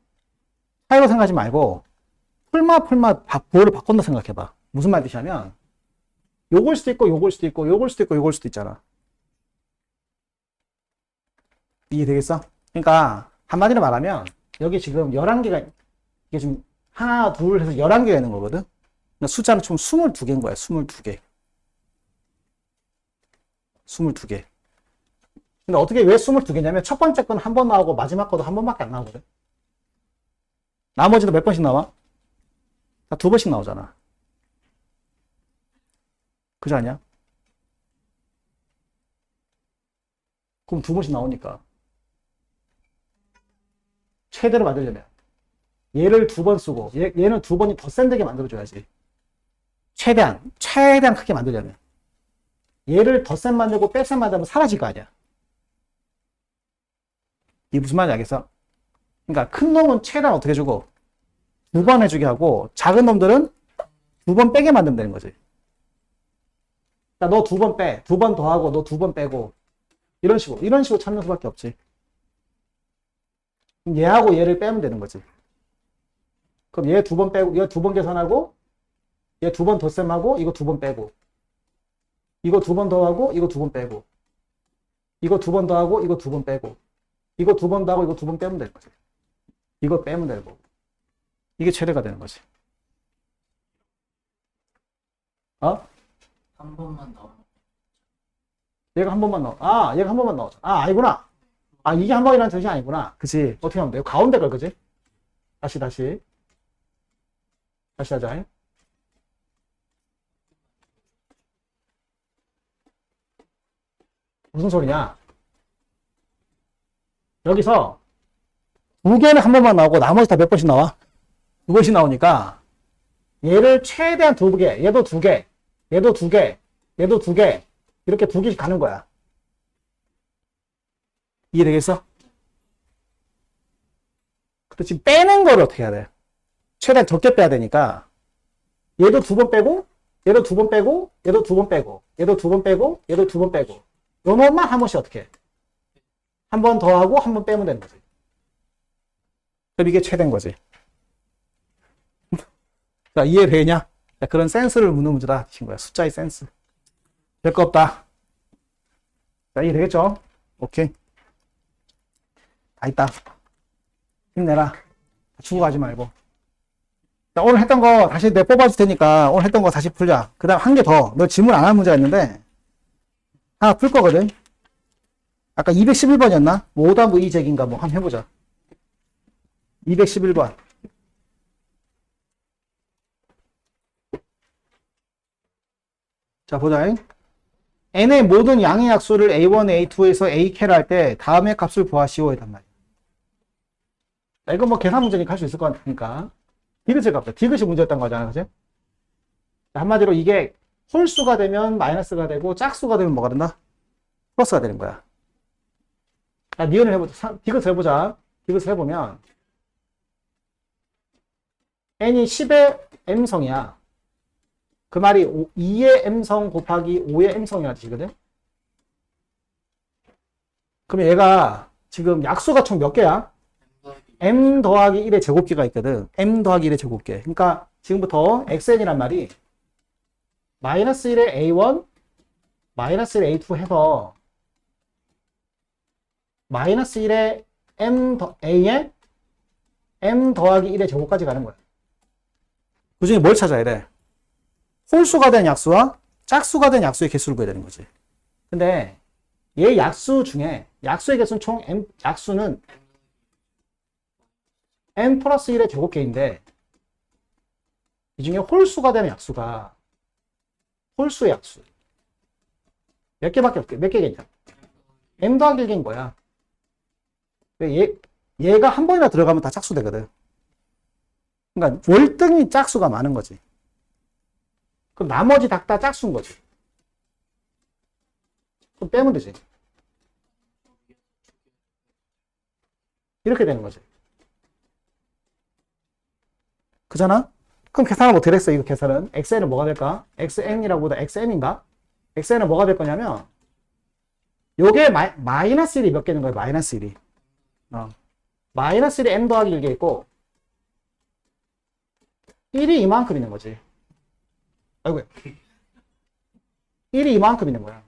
부호를 바꾼다 생각해봐. 무슨 말 뜻이냐면, 요걸 수도 있고, 요걸 수도 있고, 요걸 수도 있고, 요걸 수도 있잖아. 이해되겠어? 그러니까, 한마디로 말하면, 여기 지금 11개가, 이게 지금 하나, 둘 해서 11개가 있는 거거든? 그러니까 숫자는 총 22개인 거야, 22개. 22개. 근데 어떻게 왜 22개냐면, 첫 번째 건 한 번 나오고, 마지막 거도 한 번밖에 안 나오거든? 나머지도 몇 번씩 나와? 다 두 번씩 나오잖아. 그지 않냐? 그럼 두 번씩 나오니까. 최대로 만들려면. 얘를 두 번 쓰고, 얘는 두 번이 더 센데게 만들어줘야지. 최대한 크게 만들려면. 얘를 더 센 만들고 뺄센 만들면 사라질 거 아니야. 이게 무슨 말인지 알겠어? 그러니까 큰 놈은 최대한 어떻게 주고, 두 번 해주게 하고, 작은 놈들은 두 번 빼게 만들면 되는 거지. 그러니까 너 두 번 빼, 두 번 더 하고, 너 두 번 빼고, 이런 식으로 찾는 수밖에 없지. 그럼 얘하고 얘를 빼면 되는 거지. 그럼 얘 두 번 빼고, 얘 두 번 계산하고, 얘 두 번 덧셈하고, 이거 두 번 빼고, 이거 두 번 더 하고, 이거 두 번 빼고, 이거 두 번 더 하고, 이거 두 번 빼고, 이거 두 번 더 하고, 이거 두 번 빼면 되는 거지. 이거 빼면 되고. 이게 최대가 되는 거지. 어? 한 번만 더. 얘가 한 번만 넣어. 얘가 한 번만 넣어. 아니구나. 이게 한 번이라는 뜻이 아니구나. 그치? 어떻게 하면 돼요? 가운데 걸, 그지? 다시 하자. 무슨 소리냐? 여기서 두 개는 한 번만 나오고 나머지 다 몇 번씩 나와? 두 번씩 나오니까 얘를 최대한 두 개, 얘도 두 개, 얘도 두 개, 얘도 두 개, 이렇게 두 개씩 가는 거야. 이해되겠어? 근데 지금 빼는 거를 어떻게 해야 돼? 최대한 적게 빼야 되니까 얘도 두 번 빼고, 얘도 두 번 빼고, 얘도 두 번 빼고, 얘도 두 번 빼고, 얘도 두 번 빼고, 요 놈만 한 번씩 어떻게 해? 한 번 더 하고 한 번 빼면 되는 거지. 그럼 이게 최대인 거지. 자, 이해되냐? 자, 그런 센스를 묻는 문제다. 친구야. 숫자의 센스. 별거 없다. 자, 이해되겠죠? 오케이. 다 있다. 힘내라. 죽어 가지 말고. 자, 오늘 했던 거 다시 내 뽑아줄 테니까 오늘 했던 거 다시 풀자. 그 다음 한 개 더. 너 질문 안 한 문제가 있는데 하나 풀 거거든. 아까 211번이었나? 뭐 오답 의제기인가 뭐 한번 해보자. 211번. 자, 보자. n의 모든 양의 약수를 a1, a2에서 a캐를 할 때 다음의 값을 구하시오. 이단 말이야. 자, 이거 뭐 계산 문제니까 할 수 있을 것 같으니까. 디귿을 값다. 디귿이 문제였던 거잖아. 그치? 한마디로 이게 홀수가 되면 마이너스가 되고 짝수가 되면 뭐가 된다? 플러스가 되는 거야. 자, 니은을 해보자. 디귿을 해보자. 디귿을 해보면 n이 10의 m성이야. 그 말이 2의 m성 곱하기 5의 m성이라는 뜻이거든. 그러면 얘가 지금 약수가 총 몇 개야? m 더하기 1의 제곱계가 있거든. m 더하기 1의 제곱계. 그러니까 지금부터 xn이란 말이 마이너스 1의 a1, 마이너스 1의 a2 해서 마이너스 1의 a에 m 더하기 1의 제곱까지 가는 거야. 그 중에 뭘 찾아야 돼? 홀수가 된 약수와 짝수가 된 약수의 개수를 구해야 되는 거지. 근데 얘 약수 중에 약수의 개수는 총 m, 약수는 m 플러스 1의 제곱계인데 이 중에 홀수가 되는 약수가 홀수의 약수 몇 개밖에 없게 몇 개겠냐? m 더하기 1개인 거야. 얘가 한 번이나 들어가면 다 짝수 되거든. 그러니까 월등히 짝수가 많은 거지. 그럼 나머지 다 짝수인 거지. 그럼 빼면 되지. 이렇게 되는 거지. 그잖아? 그럼 계산을 어떻게 했어? 이거 계산은 xn은 뭐가 될까? xn이라고 보다 xm인가? xn은 뭐가 될 거냐면 요게 마이너스 1이 몇 개는 거야? 마이너스 1이 마이너스 1이 m 더하기 1개 있고 1이 이만큼 있는 거지. 아이고. 1이 이만큼 있는 거야.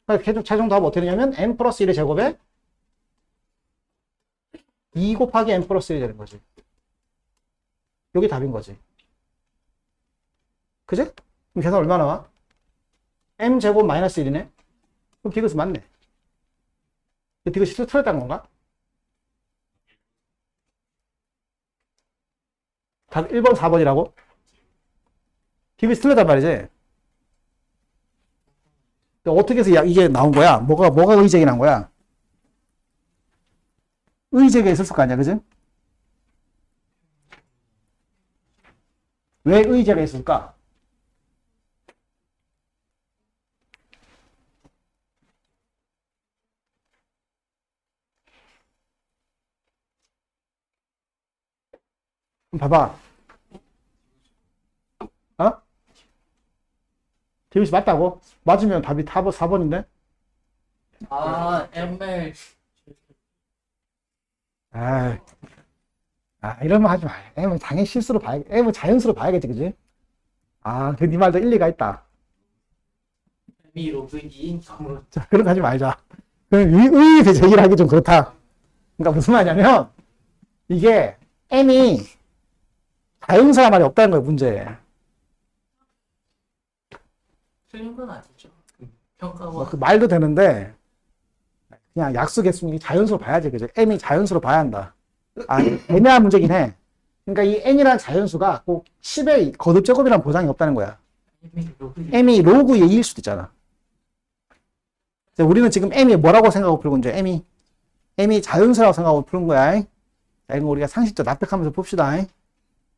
그러니까 최종 답은 어떻게 되냐면 n 플러스 1의 제곱에 2 곱하기 n 플러스 1이 되는 거지. 여기 답인 거지. 그지? 그럼 계산 얼마 나와? m 제곱 마이너스 1이네? 그럼 디귿이 맞네. 디귿이 틀렸다는 건가? 답 1번, 4번이라고? 디귿이 틀렸단 말이지. 어떻게 해서 이게 나온 거야? 뭐가 의제기 난 거야? 의제가 있었을 거 아니야, 그지? 왜 의제가 있을까? 봐봐. 어? 디귿이 맞다고? 맞으면 답이 4번인데? 아, ML. 이러면 하지 마. M은 당연히 실수로 M은 자연수로 봐야겠지, 그지? 네 말도 일리가 있다. M이 로그 2인 점으로. 자, 그런 거 하지 말자. 그럼 의의 제기를 하기 좀 그렇다. 그러니까 무슨 말이냐면, 이게 M이 자연수란 말이 없다는 거예요, 문제에. 틀린 건 아니죠. 평가와. 뭐 그 말도 되는데, 그냥 약수 개수는 자연수로 봐야지, 그죠? M이 자연수로 봐야 한다. 애매한 문제긴 해. 그러니까 이 N이라는 자연수가 꼭 10의 거듭제곱이라는 보장이 없다는 거야. M이 로그 2. M이 로그 2일 수도 있잖아. 우리는 지금 M이 뭐라고 생각하고 풀고 이제 M이 자연수라고 생각하고 푸는 거야. 자, 이거 우리가 상식적 납득하면서 풉시다.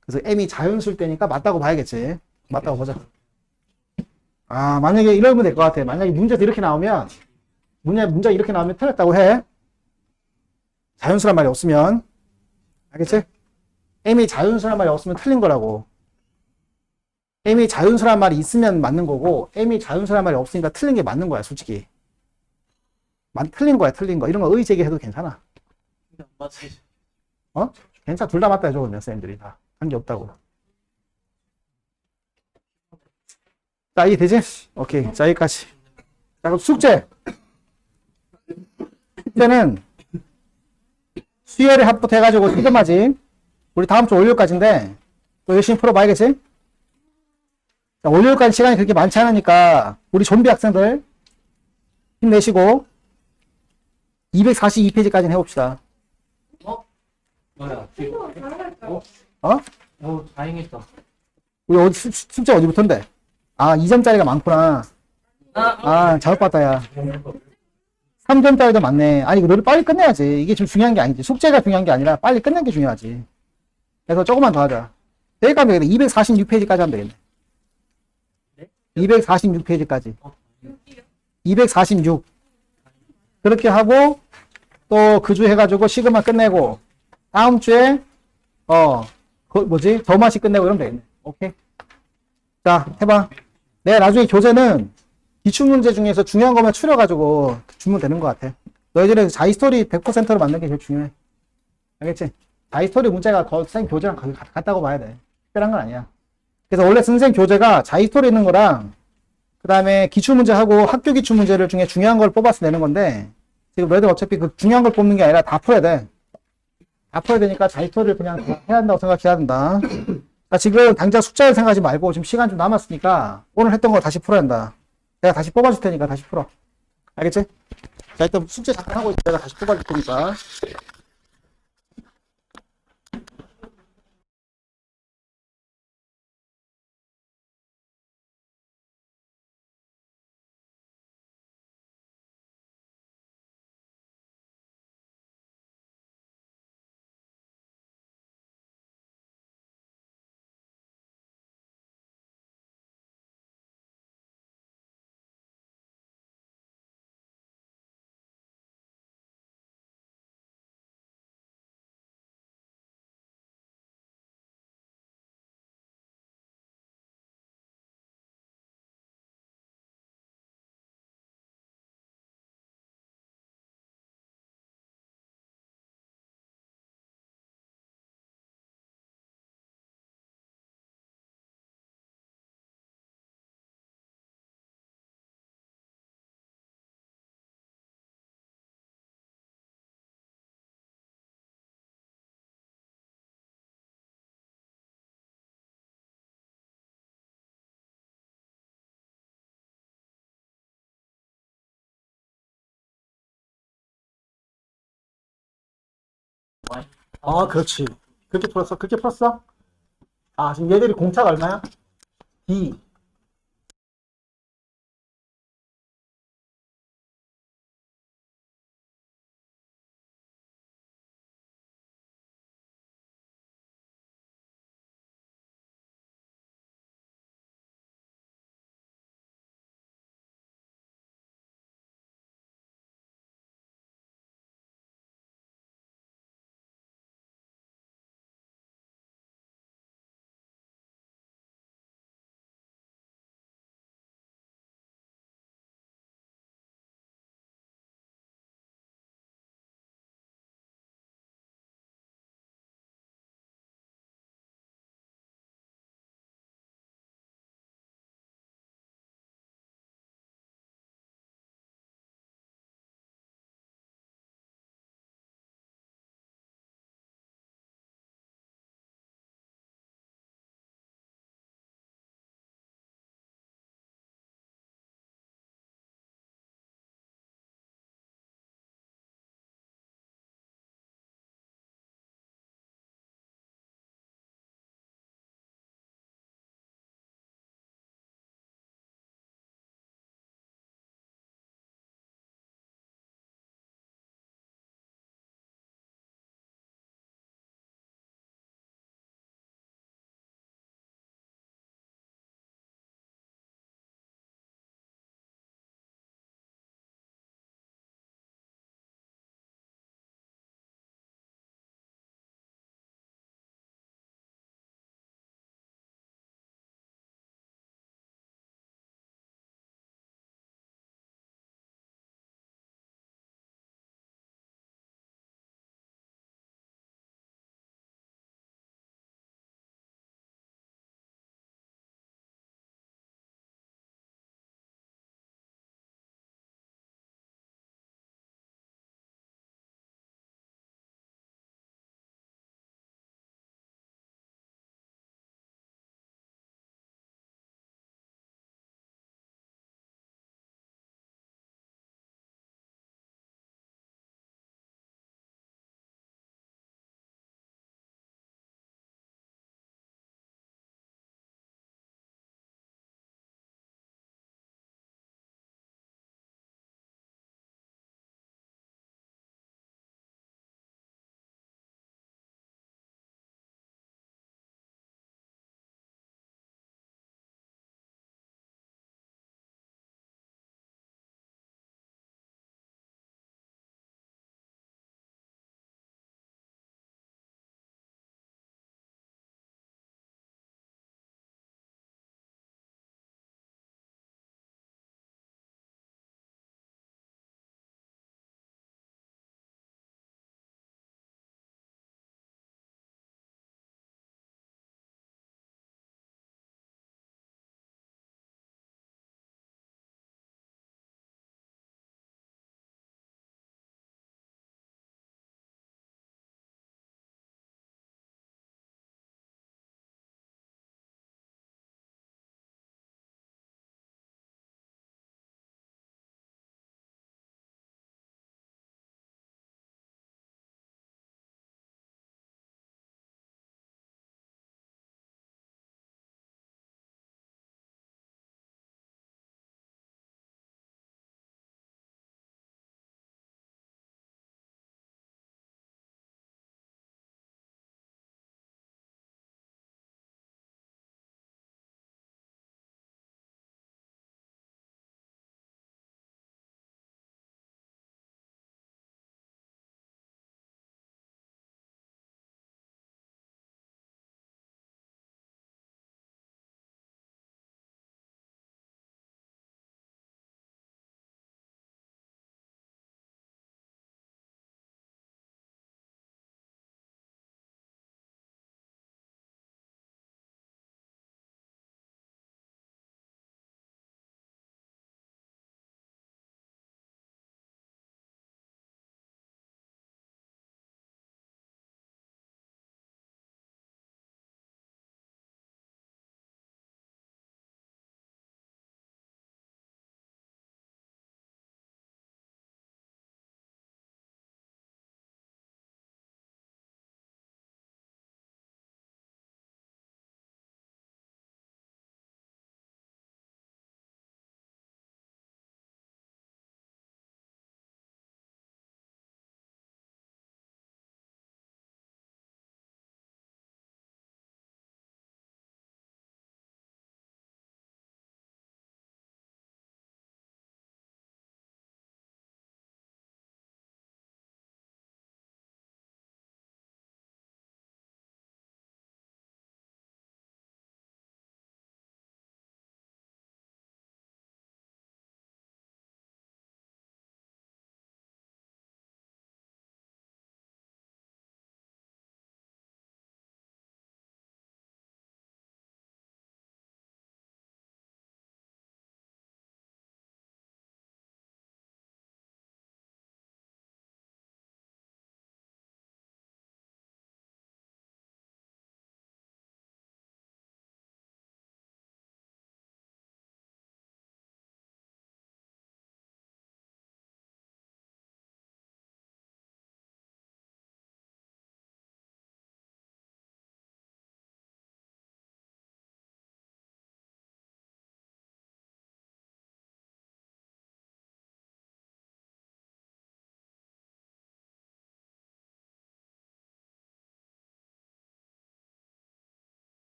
그래서 M이 자연수일 때니까 맞다고 봐야겠지. 맞다고 보자. 만약에 이러면 될 것 같아. 만약에 문제에서 이렇게 나오면, 문제 이렇게 나오면 틀렸다고 해. 자연수란 말이 없으면. 알겠지? M이 자연수란 말이 없으면 틀린 거라고. M이 자연수란 말이 있으면 맞는 거고, M이 자연수란 말이 없으니까 틀린 게 맞는 거야, 솔직히. 틀린 거야, 틀린 거. 이런 거 의제기해도 괜찮아. 맞아요. 괜찮아. 둘 다 맞다 해줘, 그러면 쌤들이 다. 한 게 없다고. 자, 이게 되지? 오케이. 자, 여기까지. 자, 그럼 숙제. 숙제는 수열의 합부터 해가지고 시그마지. 우리 다음 주 월요일까지인데, 또 열심히 풀어봐야겠지? 자, 월요일까지 시간이 그렇게 많지 않으니까, 우리 좀비 학생들 힘내시고, 242페이지까지는 해봅시다. 뭐야? 다행이다. 우리 숙제 어디부터인데? 2점짜리가 많구나. 잘못 봤다, 야. 3점짜리도 많네. 아니, 이거 너를 빨리 끝내야지. 이게 좀 중요한 게 아니지. 숙제가 중요한 게 아니라 빨리 끝내는 게 중요하지. 그래서 조금만 더 하자. 여기까지 하면 되겠네. 246페이지까지 하면 되겠네. 246페이지까지. 246. 그렇게 하고, 또 그 주 해가지고 시그마 끝내고, 다음 주에, 더 맛이 끝내고 이러면 되겠네. 오케이. 자, 해봐. 내가 나중에 교재는 기출문제 중에서 중요한 것만 추려가지고 주면 되는 것 같아. 너희들은 자이스토리 100%로 만드는 게 제일 중요해. 알겠지? 자이스토리 문제가 선생님 교재랑 같다고 봐야 돼. 특별한 건 아니야. 그래서 원래 선생님 교재가 자이스토리 있는 거랑 그 다음에 기출문제하고 학교 기출문제를 중에 중요한 걸 뽑아서 내는 건데 지금 너희들 어차피 그 중요한 걸 뽑는 게 아니라 다 풀어야 돼. 다 풀어야 되니까 자이스토리를 그냥 해야 한다고 생각해야 된다. 자, 지금 당장 숫자를 생각하지 말고 지금 시간 좀 남았으니까 오늘 했던 거 다시 풀어야 한다. 내가 다시 뽑아줄 테니까 다시 풀어. 알겠지? 자, 일단 숙제 잠깐 하고 내가 다시 뽑아줄 테니까. Y. 아, 그렇지. 그렇게 풀었어? 아, 지금 얘들이 공차가 얼마야? D.